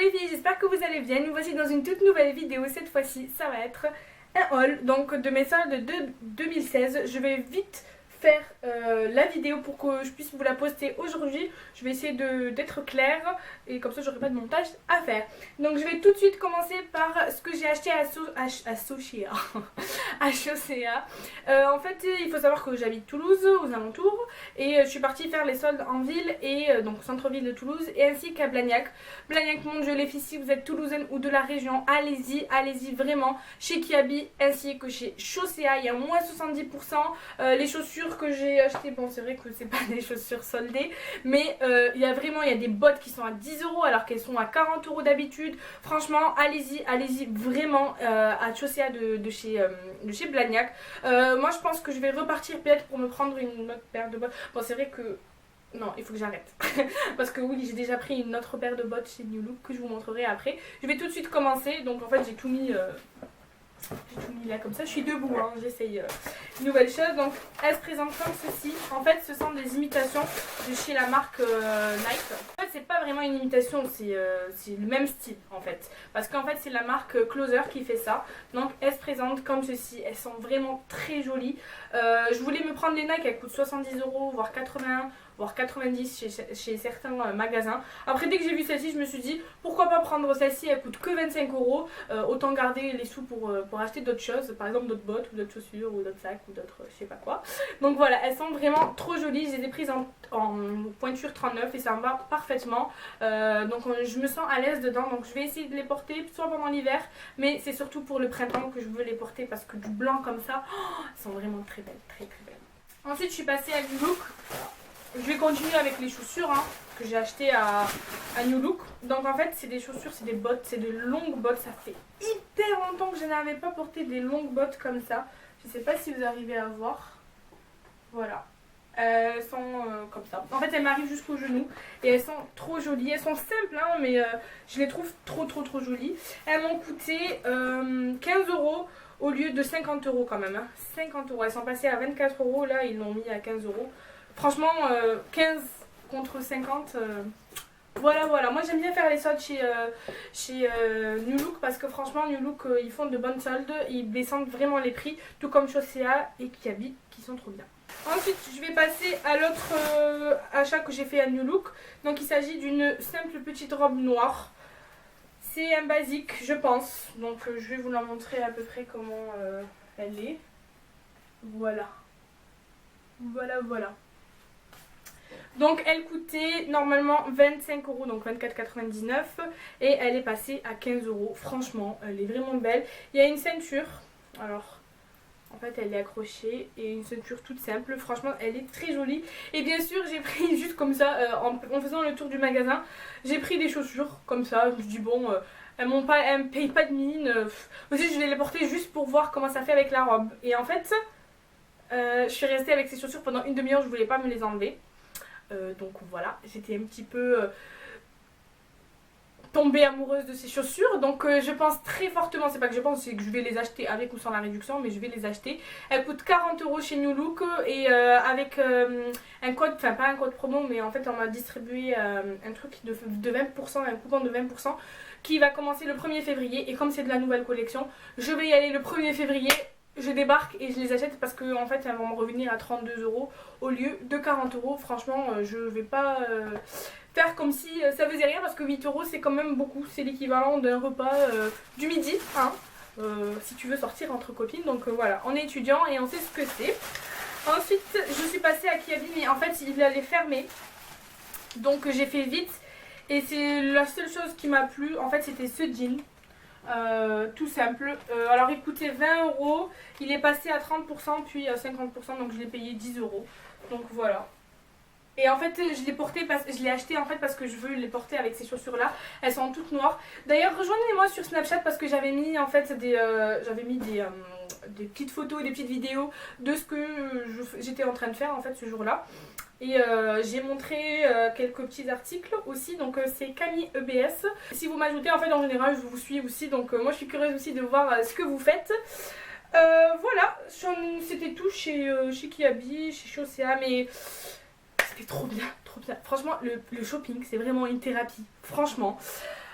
les filles, j'espère que vous allez bien. Nous voici dans une toute nouvelle vidéo. Cette fois-ci, ça va être un haul donc de mes soldes de 2016. Je vais vite faire la vidéo pour que je puisse vous la poster aujourd'hui. Je vais essayer d'être claire et comme ça j'aurai pas de montage à faire. Donc je vais tout de suite commencer par ce que j'ai acheté à Sochia. À Chaussea. En fait il faut savoir que j'habite Toulouse aux alentours et je suis partie faire les soldes en ville et donc centre-ville de Toulouse et ainsi qu'à Blagnac. Blagnac, mon dieu les filles, si vous êtes toulousaine ou de la région, allez-y vraiment chez Kiabi ainsi que chez Chaussea. Il y a moins 70%. Les chaussures que j'ai achetées, bon c'est vrai que c'est pas des chaussures soldées, mais il y a des bottes qui sont à 10 € alors qu'elles sont à 40 € d'habitude. Franchement allez-y vraiment à Chaussea de chez Blagnac. Moi je pense que je vais repartir peut-être pour me prendre une autre paire de bottes. Bon c'est vrai que non, il faut que j'arrête. Parce que oui, j'ai déjà pris une autre paire de bottes chez New Look que je vous montrerai après. Je vais tout de suite commencer. Donc en fait, j'ai tout mis là comme ça. Je suis debout, hein. J'essaye une nouvelle chose. Donc elle se présente comme ceci. En fait, ce sont des imitations de chez la marque Nike. En fait, c'est pas vraiment une imitation, c'est le même style en fait. Parce qu'en fait, c'est la marque Closer qui fait ça. Donc elles se présentent comme ceci. Elles sont vraiment très jolies. Je voulais me prendre les Nike, elles coûtent 70 €, voire 80, voire 90 chez certains magasins. Après dès que j'ai vu celle-ci, je me suis dit pourquoi pas prendre celle-ci, elle coûte que 25 €. Autant garder les sous pour acheter d'autres choses, par exemple d'autres bottes ou d'autres chaussures ou d'autres sacs ou d'autres je sais pas quoi. Donc voilà, elles sont vraiment trop jolies. Je les ai prises en pointure 39 et ça me va parfaitement. Donc je me sens à l'aise dedans, donc je vais essayer de les porter soit pendant l'hiver, mais c'est surtout pour le printemps que je veux les porter parce que du blanc comme ça, elles sont vraiment très belles, très belles. Ensuite je suis passée à New Look. Je vais continuer avec les chaussures que j'ai achetées à New Look. Donc en fait c'est des chaussures, c'est des bottes, c'est de longues bottes. Ça fait hyper longtemps que je n'avais pas porté des longues bottes comme ça. Je ne sais pas si vous arrivez à voir. Voilà. Elles sont comme ça. En fait elles m'arrivent jusqu'au genou et elles sont trop jolies. Elles sont simples mais je les trouve trop jolies. Elles m'ont coûté 15 € au lieu de 50 € quand même. 50 €. Elles sont passées à 24 €. Là ils l'ont mis à 15 €. Franchement 15 contre 50. Voilà. Moi j'aime bien faire les soldes chez New Look parce que franchement New Look ils font de bonnes soldes. Ils descendent vraiment les prix. Tout comme Chaussea et Kiabi qui sont trop bien. Ensuite je vais passer à l'autre achat que j'ai fait à New Look. Donc il s'agit d'une simple petite robe noire. C'est un basique je pense. Donc je vais vous la montrer à peu près comment elle est. Voilà. Donc elle coûtait normalement 25 €, donc 24,99 € et elle est passée à 15 €. Franchement, elle est vraiment belle. Il y a une ceinture, alors en fait elle est accrochée et une ceinture toute simple. Franchement, elle est très jolie. Et bien sûr, j'ai pris juste comme ça, en faisant le tour du magasin, j'ai pris des chaussures comme ça. Je me dis bon, elles me payent pas de mine. Aussi, je vais les porter juste pour voir comment ça fait avec la robe. Et en fait, je suis restée avec ces chaussures pendant une demi-heure, je voulais pas me les enlever. Donc voilà, j'étais un petit peu tombée amoureuse de ces chaussures. Donc je pense très fortement, c'est pas que je pense, c'est que je vais les acheter avec ou sans la réduction, mais je vais les acheter. Elles coûtent 40 € chez New Look et avec un code, enfin pas un code promo, mais en fait on m'a distribué un truc de 20%, un coupon de 20% qui va commencer le 1er février. Et comme c'est de la nouvelle collection, je vais y aller le 1er février. Je débarque et je les achète parce que en fait elles vont me revenir à 32 € au lieu de 40 €. Franchement je vais pas faire comme si ça faisait rien parce que 8 € c'est quand même beaucoup. C'est l'équivalent d'un repas du midi si tu veux sortir entre copines. Donc voilà, on est étudiant et on sait ce que c'est. Ensuite je suis passée à Kiabi mais en fait il allait fermer. Donc j'ai fait vite et c'est la seule chose qui m'a plu. En fait c'était ce jean. Tout simple. Alors il coûtait 20 €, il est passé à 30% puis à 50%, donc je l'ai payé 10 €. Donc voilà. Et en fait je l'ai acheté en fait parce que je veux les porter avec ces chaussures là. Elles sont toutes noires. D'ailleurs rejoignez-moi sur Snapchat parce que j'avais mis en fait des petites photos et des petites vidéos de ce que j'étais en train de faire en fait ce jour là. Et j'ai montré quelques petits articles aussi, donc c'est Camille EBS. Si vous m'ajoutez en fait en général je vous suis aussi, donc moi je suis curieuse aussi de voir ce que vous faites. Voilà, c'était tout chez Kiabi, chez Chaussea, mais c'était trop bien. Franchement le shopping c'est vraiment une thérapie, franchement.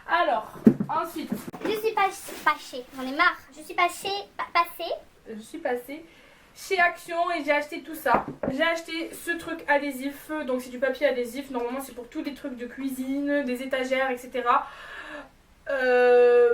Alors, ensuite, Je suis passée, j'en ai marre. Je suis passée. je suis passée chez Action et j'ai acheté tout ça. J'ai acheté ce truc adhésif, donc c'est du papier adhésif. Normalement, c'est pour tous les trucs de cuisine, des étagères, etc.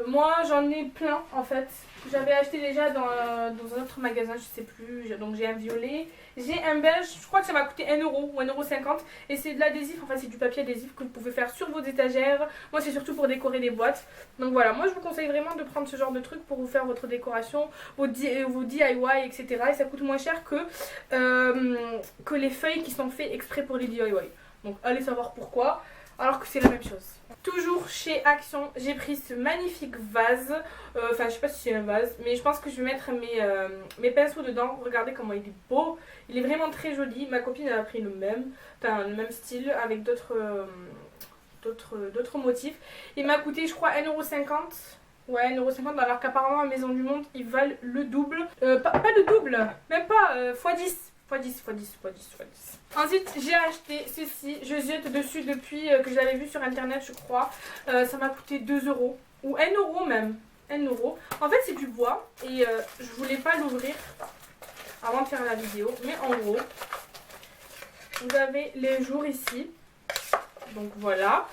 Moi, j'en ai plein en fait. J'avais acheté déjà dans un autre magasin, je sais plus. Donc j'ai un violet, j'ai un beige, je crois que ça m'a coûté 1€ ou 1,50 €. Et c'est de l'adhésif, en fait c'est du papier adhésif que vous pouvez faire sur vos étagères. Moi c'est surtout pour décorer des boîtes. Donc voilà, moi je vous conseille vraiment de prendre ce genre de truc pour vous faire votre décoration, vos DIY, etc. Et ça coûte moins cher que les feuilles qui sont faites exprès pour les DIY. Donc allez savoir pourquoi, alors que c'est la même chose. Toujours chez Action, j'ai pris ce magnifique vase. Enfin, je sais pas si c'est un vase, mais je pense que je vais mettre mes pinceaux dedans. Regardez comment il est beau. Il est vraiment très joli. Ma copine elle a pris le même style avec d'autres motifs. Il m'a coûté, je crois, 1,50 €. Ouais, 1,50 €, alors qu'apparemment à Maison du Monde, ils valent le double. Pas le double, même pas, x10. x10. Ensuite, j'ai acheté ceci. Je jette dessus depuis que je l'avais vu sur internet, je crois. Ça m'a coûté 2 € ou 1 € même. 1 €. En fait, c'est du bois et je voulais pas l'ouvrir avant de faire la vidéo. Mais en gros, vous avez les jours ici. Donc voilà.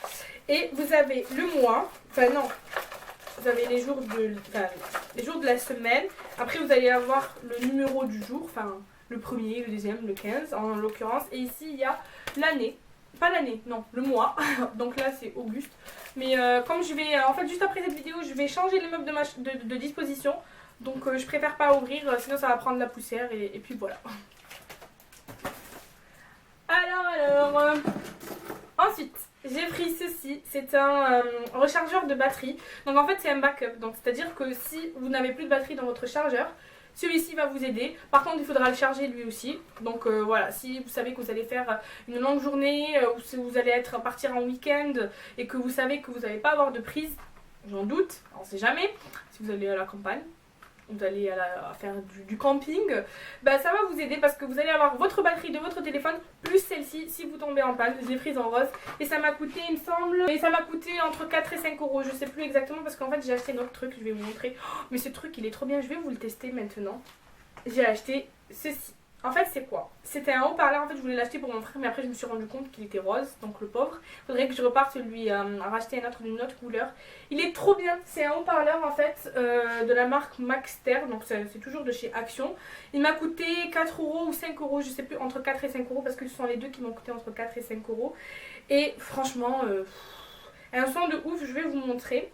Et vous avez le mois. Enfin, non. Vous avez les jours de la semaine. Après, vous allez avoir le numéro du jour. Enfin, le premier, le deuxième, le 15 en l'occurrence. Et ici, il y a l'année. Pas l'année, non, le mois. Donc là, c'est Auguste. Mais comme je vais, en fait, juste après cette vidéo, je vais changer les meubles de disposition. Donc je préfère pas ouvrir, sinon ça va prendre la poussière. Et puis voilà. Alors, ensuite, j'ai pris ceci. C'est un rechargeur de batterie. Donc en fait, c'est un backup. Donc c'est-à-dire que si vous n'avez plus de batterie dans votre chargeur, celui-ci va vous aider. Par contre, il faudra le charger lui aussi. Donc voilà, si vous savez que vous allez faire une longue journée ou si vous allez partir en week-end et que vous savez que vous n'allez pas avoir de prise, j'en doute, on ne sait jamais, si vous allez à la campagne, vous allez faire du camping, bah ça va vous aider parce que vous allez avoir votre batterie de votre téléphone plus celle-ci si vous tombez en panne. Je l'ai prise en rose et ça m'a coûté, il me semble, et ça m'a coûté entre 4 et 5 €. Je sais plus exactement parce qu'en fait j'ai acheté un autre truc, je vais vous montrer. Oh, mais ce truc il est trop bien, je vais vous le tester maintenant. J'ai acheté ceci. En fait c'est quoi? C'était un haut-parleur, en fait je voulais l'acheter pour mon frère mais après je me suis rendu compte qu'il était rose, donc le pauvre. Faudrait que je reparte lui racheter un autre d'une autre couleur. Il est trop bien, c'est un haut-parleur en fait de la marque Maxter, donc c'est toujours de chez Action. Il m'a coûté 4 € ou 5 €, je sais plus, entre 4 et 5 € parce que ce sont les deux qui m'ont coûté entre 4 et 5 €. Et franchement, un son de ouf, je vais vous montrer.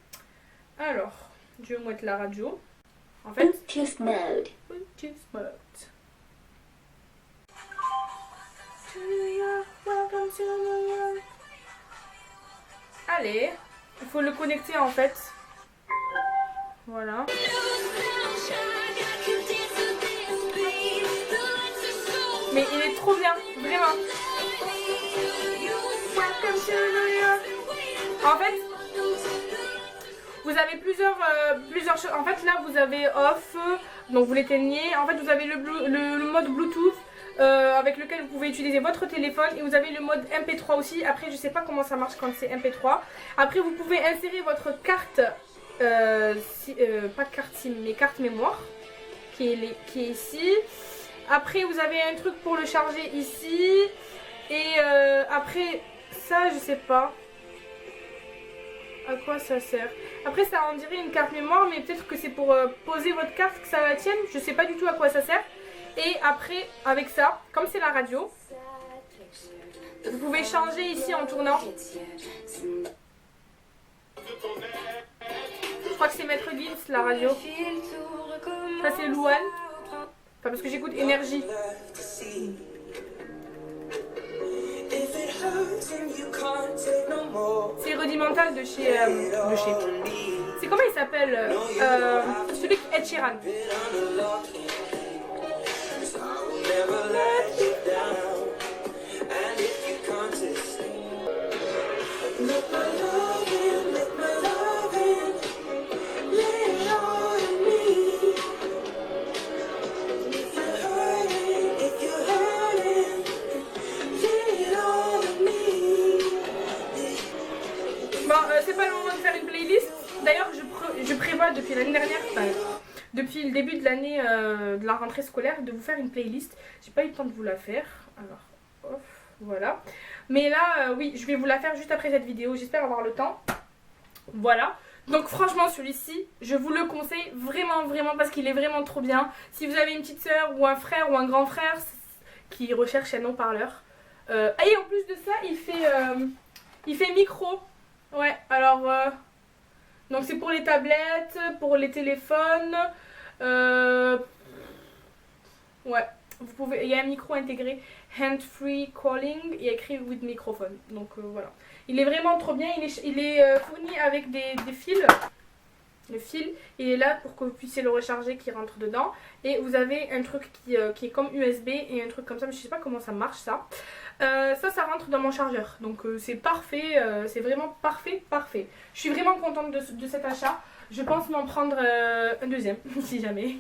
Alors, je vais mettre la radio. En fait, Bluetooth mode. Bluetooth mode. New York, welcome to New York. Allez, il faut le connecter en fait. Voilà. Mais il est trop bien, vraiment. Welcome to New York. En fait, vous avez plusieurs choses. En fait, là, vous avez off, donc vous l'éteignez. En fait, vous avez le mode Bluetooth. Avec lequel vous pouvez utiliser votre téléphone et vous avez le mode MP3 aussi. Après je sais pas comment ça marche quand c'est MP3. Après vous pouvez insérer votre carte pas carte SIM mais carte mémoire qui est ici. Après vous avez un truc pour le charger ici et après ça je sais pas à quoi ça sert. Après ça on dirait une carte mémoire mais peut-être que c'est pour poser votre carte que ça la tienne. Je sais pas du tout à quoi ça sert. Et après, avec ça, comme c'est la radio, vous pouvez changer ici en tournant. Je crois que c'est Maître Gims, la radio. Ça c'est Louane. Enfin, parce que j'écoute Énergie. C'est Rudimental de chez... C'est comment il s'appelle celui qui est Ed Sheeran. Bon, c'est pas le moment de faire une playlist. là depuis l'année dernière, enfin, depuis le début de l'année de la rentrée scolaire, de vous faire une playlist. J'ai pas eu le temps de vous la faire. Alors, off, voilà. Mais là, oui, je vais vous la faire juste après cette vidéo. J'espère avoir le temps. Voilà. Donc franchement celui-ci, je vous le conseille vraiment vraiment parce qu'il est vraiment trop bien. Si vous avez une petite soeur ou un frère ou un grand frère qui recherche un haut-parleur. Et en plus de ça, il fait micro. Ouais, alors... donc c'est pour les tablettes, pour les téléphones. Ouais, vous pouvez, il y a un micro intégré, hand-free calling, il y a écrit with microphone. Donc voilà. Il est vraiment trop bien, il est fourni avec des fils. Le fil, il est là pour que vous puissiez le recharger qui rentre dedans. Et vous avez un truc qui est comme USB et un truc comme ça, mais je sais pas comment ça marche ça. Ça rentre dans mon chargeur. Donc c'est parfait, c'est vraiment parfait. Je suis vraiment contente de cet achat. Je pense m'en prendre un deuxième, si jamais.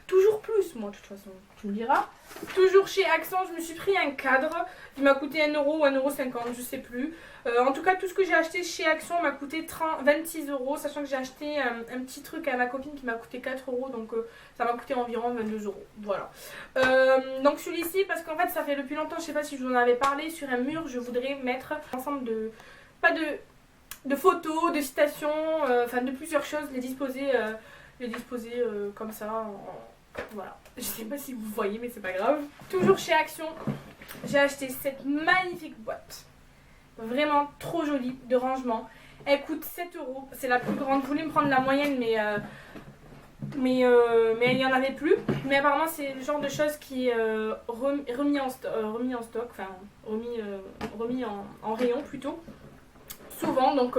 Toujours plus, moi, de toute façon, tu me diras. Toujours chez Accent, je me suis pris un cadre. Il m'a coûté 1 euro ou 1,50 €, je sais plus. En tout cas, tout ce que j'ai acheté chez Action m'a coûté 26 €, sachant que j'ai acheté un petit truc à ma copine qui m'a coûté 4 €, donc ça m'a coûté environ 22 €. Voilà. Donc celui-ci, parce qu'en fait, ça fait depuis longtemps, je sais pas si je vous en avais parlé, sur un mur, je voudrais mettre un ensemble pas de photos, de citations, enfin de plusieurs choses, les disposer comme ça. Voilà. Je sais pas si vous voyez, mais c'est pas grave. Toujours chez Action, j'ai acheté cette magnifique boîte. Vraiment trop jolie, de rangement. Elle coûte 7 €. C'est la plus grande. Je voulais me prendre la moyenne, mais il n'y en avait plus. Mais apparemment, c'est le genre de choses qui est remis en stock, enfin remis en rayon plutôt. Souvent, donc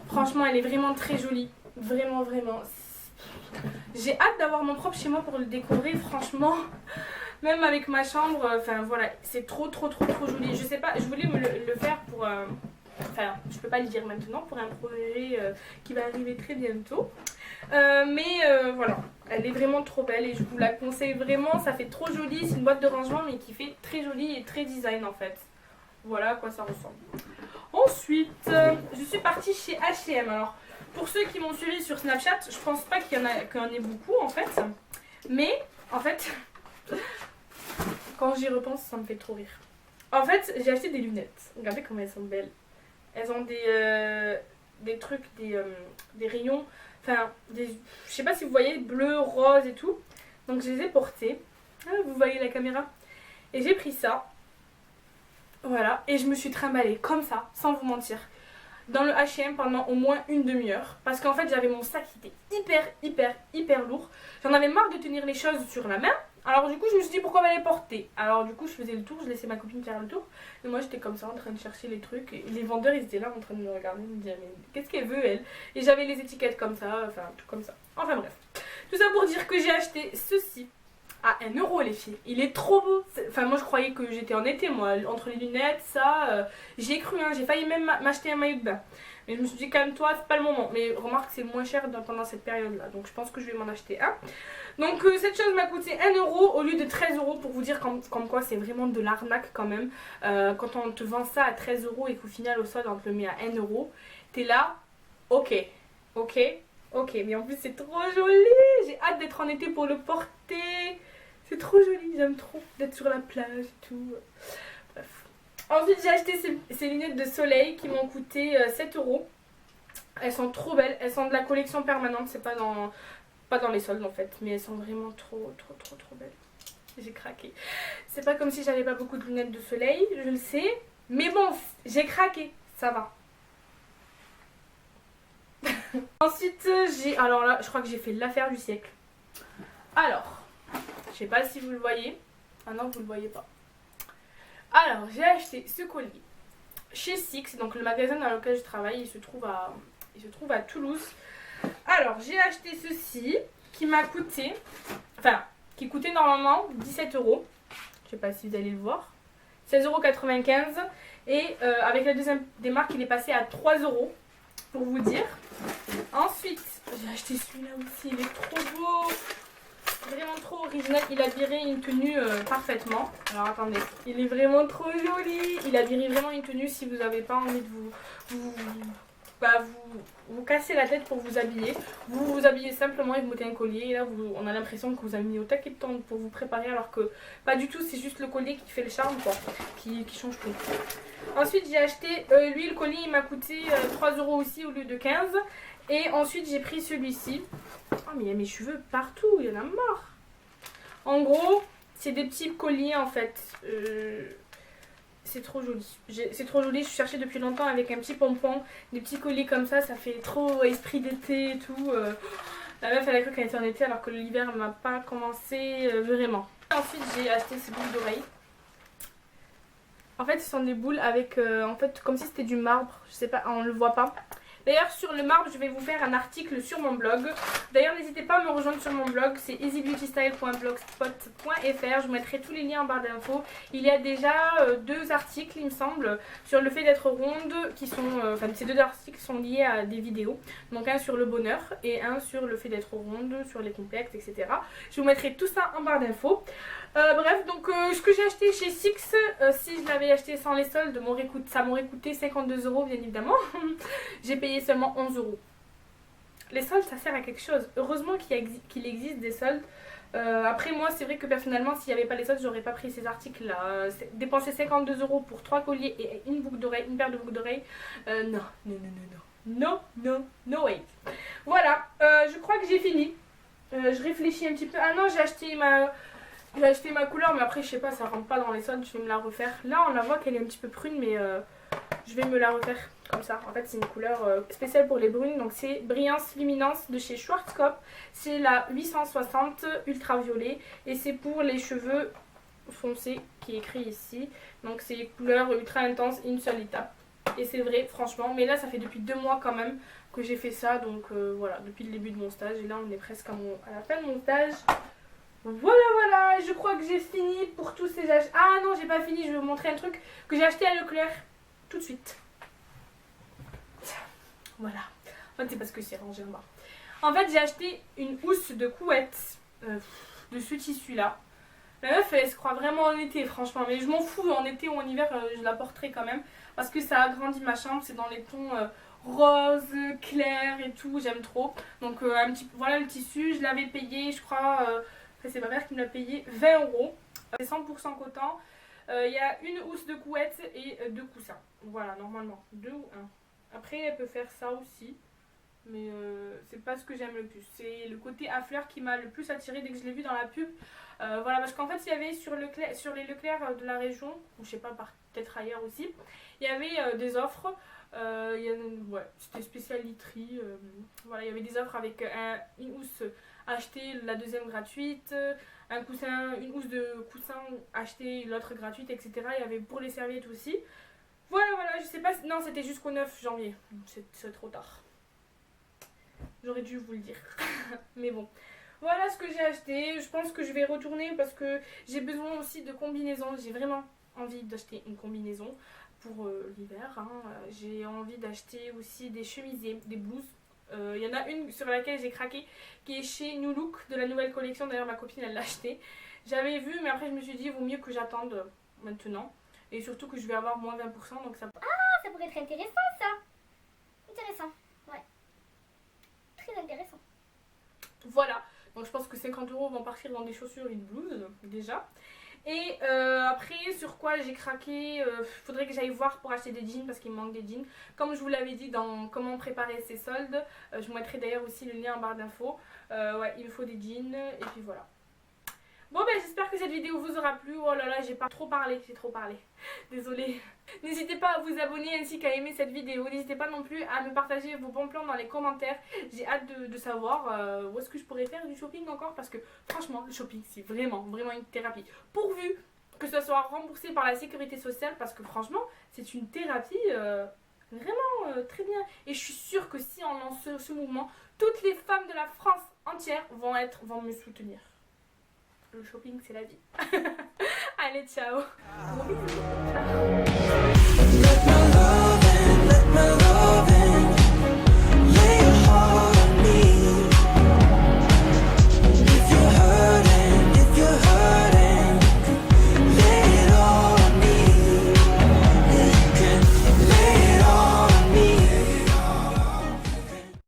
franchement, elle est vraiment très jolie. Vraiment. J'ai hâte d'avoir mon propre chez moi pour le découvrir, franchement. Même avec ma chambre, enfin voilà, c'est trop joli. Je sais pas, je voulais me le faire pour... enfin, je peux pas le dire maintenant, pour un projet qui va arriver très bientôt. Voilà, elle est vraiment trop belle et je vous la conseille vraiment. Ça fait trop joli, c'est une boîte de rangement mais qui fait très joli et très design en fait. Voilà à quoi ça ressemble. Ensuite, je suis partie chez H&M. Alors, pour ceux qui m'ont suivi sur Snapchat, je pense pas qu'il y en ait beaucoup en fait. Mais, en fait, quand j'y repense, ça me fait trop rire. En fait, j'ai acheté des lunettes. Regardez comment elles sont belles. Elles ont des trucs, des rayons, enfin, je sais pas si vous voyez, bleu, rose et tout. Donc, je les ai portées. Ah, vous voyez la caméra. Et j'ai pris ça. Voilà, et je me suis trimballée comme ça, sans vous mentir, dans le H&M pendant au moins une demi-heure. Parce qu'en fait, j'avais mon sac qui était hyper lourd. J'en avais marre de tenir les choses sur la main. Alors du coup, je me suis dit pourquoi pas les porter. Alors du coup, je faisais le tour, je laissais ma copine faire le tour. Et moi, j'étais comme ça en train de chercher les trucs. Et les vendeurs, ils étaient là en train de me regarder, me dire mais qu'est-ce qu'elle veut elle. Et j'avais les étiquettes comme ça, enfin tout comme ça. Enfin bref. Tout ça pour dire que j'ai acheté ceci. À 1 € les filles, il est trop beau. Enfin moi je croyais que j'étais en été moi, entre les lunettes, ça, j'y ai cru hein, j'ai failli même m'acheter un maillot de bain. Mais je me suis dit calme-toi, c'est pas le moment. Mais remarque c'est moins cher pendant cette période là, donc je pense que je vais m'en acheter un. Donc cette chose m'a coûté 1 € au lieu de 13 € pour vous dire comme quoi c'est vraiment de l'arnaque quand même. Quand on te vend ça à 13 € et qu'au final au solde on te le met à 1 €, t'es là, ok, mais en plus c'est trop joli, j'ai hâte d'être en été pour le porter. C'est trop joli, j'aime trop d'être sur la plage et tout. Bref. Ensuite, j'ai acheté ces lunettes de soleil qui m'ont coûté 7 €. Elles sont trop belles, elles sont de la collection permanente, c'est pas dans les soldes en fait, mais elles sont vraiment trop belles. J'ai craqué. C'est pas comme si j'avais pas beaucoup de lunettes de soleil, je le sais, mais bon, j'ai craqué, ça va. Ensuite, alors là, je crois que j'ai fait l'affaire du siècle. Alors, je sais pas si vous le voyez. Ah non, vous le voyez pas. Alors, j'ai acheté ce collier chez Six, donc le magasin dans lequel je travaille, il se trouve à Toulouse. Alors, j'ai acheté ceci qui m'a coûté, enfin, qui coûtait normalement 17 €. Je sais pas si vous allez le voir. 16,95 € et avec la deuxième démarque, il est passé à 3 € pour vous dire. Ensuite, j'ai acheté celui-là aussi, il est trop beau. Vraiment trop original, il habillerait une tenue parfaitement. Alors attendez, il est vraiment trop joli. Il habillerait vraiment une tenue si vous n'avez pas envie de bah, vous cassez la tête pour vous habiller. Vous vous habillez simplement et vous mettez un collier. Et là, on a l'impression que vous avez mis au taquet de temps pour vous préparer, alors que pas du tout, c'est juste le collier qui fait le charme, quoi, qui change tout. Ensuite, j'ai acheté, lui, le collier, il m'a coûté 3 € aussi au lieu de 15. Et ensuite, j'ai pris celui-ci. Oh, mais il y a mes cheveux partout, il y en a marre. En gros, c'est des petits colliers, en fait. C'est trop joli. C'est trop joli, je cherchais depuis longtemps avec un petit pompon, des petits colliers comme ça fait trop esprit d'été et tout. La meuf elle a cru qu'elle était en été alors que l'hiver m'a pas commencé vraiment. Ensuite j'ai acheté ces boucles d'oreilles. En fait ce sont des boules avec, en fait comme si c'était du marbre, je sais pas, on le voit pas. D'ailleurs sur le marbre je vais vous faire un article sur mon blog. D'ailleurs n'hésitez pas à me rejoindre sur mon blog, c'est easybeautystyle.blogspot.fr. Je vous mettrai tous les liens en barre d'infos. Il y a déjà 2 articles il me semble sur le fait d'être ronde qui sont, enfin ces 2 articles sont liés à des vidéos. Donc un sur le bonheur et un sur le fait d'être ronde, sur les complexes, etc. Je vous mettrai tout ça en barre d'infos. Bref, donc ce que j'ai acheté chez Six, si je l'avais acheté sans les soldes, ça m'aurait coûté 52 € bien évidemment. J'ai payé seulement 11 €. Les soldes ça sert à quelque chose. Heureusement qu'il existe des soldes. Après moi c'est vrai que personnellement s'il n'y avait pas les soldes j'aurais pas pris ces articles là. Dépenser 52 € pour 3 colliers et une boucle d'oreille, une paire de boucles d'oreilles, non, no way. Voilà, je crois que j'ai fini. Je réfléchis un petit peu. Ah non, j'ai acheté ma couleur mais après je sais pas, ça rentre pas dans les soldes, je vais me la refaire. Là on la voit qu'elle est un petit peu prune mais je vais me la refaire comme ça. En fait c'est une couleur spéciale pour les brunes, donc c'est Brillance Luminance de chez Schwarzkopf. C'est la 860 ultraviolet et c'est pour les cheveux foncés qui est écrit ici. Donc c'est couleur ultra intense, une seule étape. Et c'est vrai franchement, mais là ça fait depuis 2 mois quand même que j'ai fait ça, donc voilà, depuis le début de mon stage. Et là on est presque à la fin de mon stage. Voilà, je crois que j'ai fini pour tous ces achats. Ah non, j'ai pas fini, je vais vous montrer un truc que j'ai acheté à Leclerc tout de suite. Voilà, en fait c'est parce que c'est rangé en bas. En fait j'ai acheté une housse de couette de ce tissu là. La meuf elle se croit vraiment en été franchement, mais je m'en fous, en été ou en hiver je la porterai quand même. Parce que ça agrandit ma chambre, c'est dans les tons rose, clair et tout, j'aime trop. Donc voilà le tissu, je l'avais payé je crois... c'est ma mère qui me l'a payé 20 €. C'est 100% coton. Il y a une housse de couette et 2 coussins. Voilà, normalement. 2 ou 1. Après, elle peut faire ça aussi. Mais c'est pas ce que j'aime le plus. C'est le côté à fleurs qui m'a le plus attiré dès que je l'ai vu dans la pub. Voilà, parce qu'en fait, il y avait sur les Leclerc de la région, ou je sais pas, peut-être ailleurs aussi, il y avait des offres. Ouais, c'était spécial literie. Voilà, il y avait des offres avec une housse achetée, la deuxième gratuite, un coussin, une housse de coussin achetée, l'autre gratuite, etc. Il y avait pour les serviettes aussi. Voilà, je sais pas, non c'était jusqu'au 9 janvier, c'est trop tard. J'aurais dû vous le dire, mais bon. Voilà ce que j'ai acheté, je pense que je vais retourner parce que j'ai besoin aussi de combinaisons, j'ai vraiment envie d'acheter une combinaison pour l'hiver. Hein. J'ai envie d'acheter aussi des chemisiers, des blouses. Il y en a une sur laquelle j'ai craqué qui est chez New Look de la nouvelle collection. D'ailleurs ma copine elle l'a acheté. J'avais vu mais après je me suis dit il vaut mieux que j'attende maintenant. Et surtout que je vais avoir moins 20% donc ça... Ah ça pourrait être intéressant ça. Intéressant, ouais. Très intéressant. Voilà, donc je pense que 50 € vont partir dans des chaussures et une blouse déjà. Et après sur quoi j'ai craqué, faudrait que j'aille voir pour acheter des jeans parce qu'il me manque des jeans. Comme je vous l'avais dit dans comment préparer ses soldes, je vous mettrai d'ailleurs aussi le lien en barre d'infos. Ouais, il me faut des jeans et puis voilà. Bon ben j'espère que cette vidéo vous aura plu. Oh là là j'ai trop parlé. Désolée. N'hésitez pas à vous abonner ainsi qu'à aimer cette vidéo. N'hésitez pas non plus à me partager vos bons plans dans les commentaires. J'ai hâte de savoir où est-ce que je pourrais faire du shopping encore. Parce que franchement le shopping c'est vraiment une thérapie. Pourvu que ce soit remboursé par la sécurité sociale. Parce que franchement c'est une thérapie vraiment très bien. Et je suis sûre que si on lance ce mouvement, toutes les femmes de la France entière vont me soutenir. Le shopping c'est la vie. Allez ciao. Gros bisous.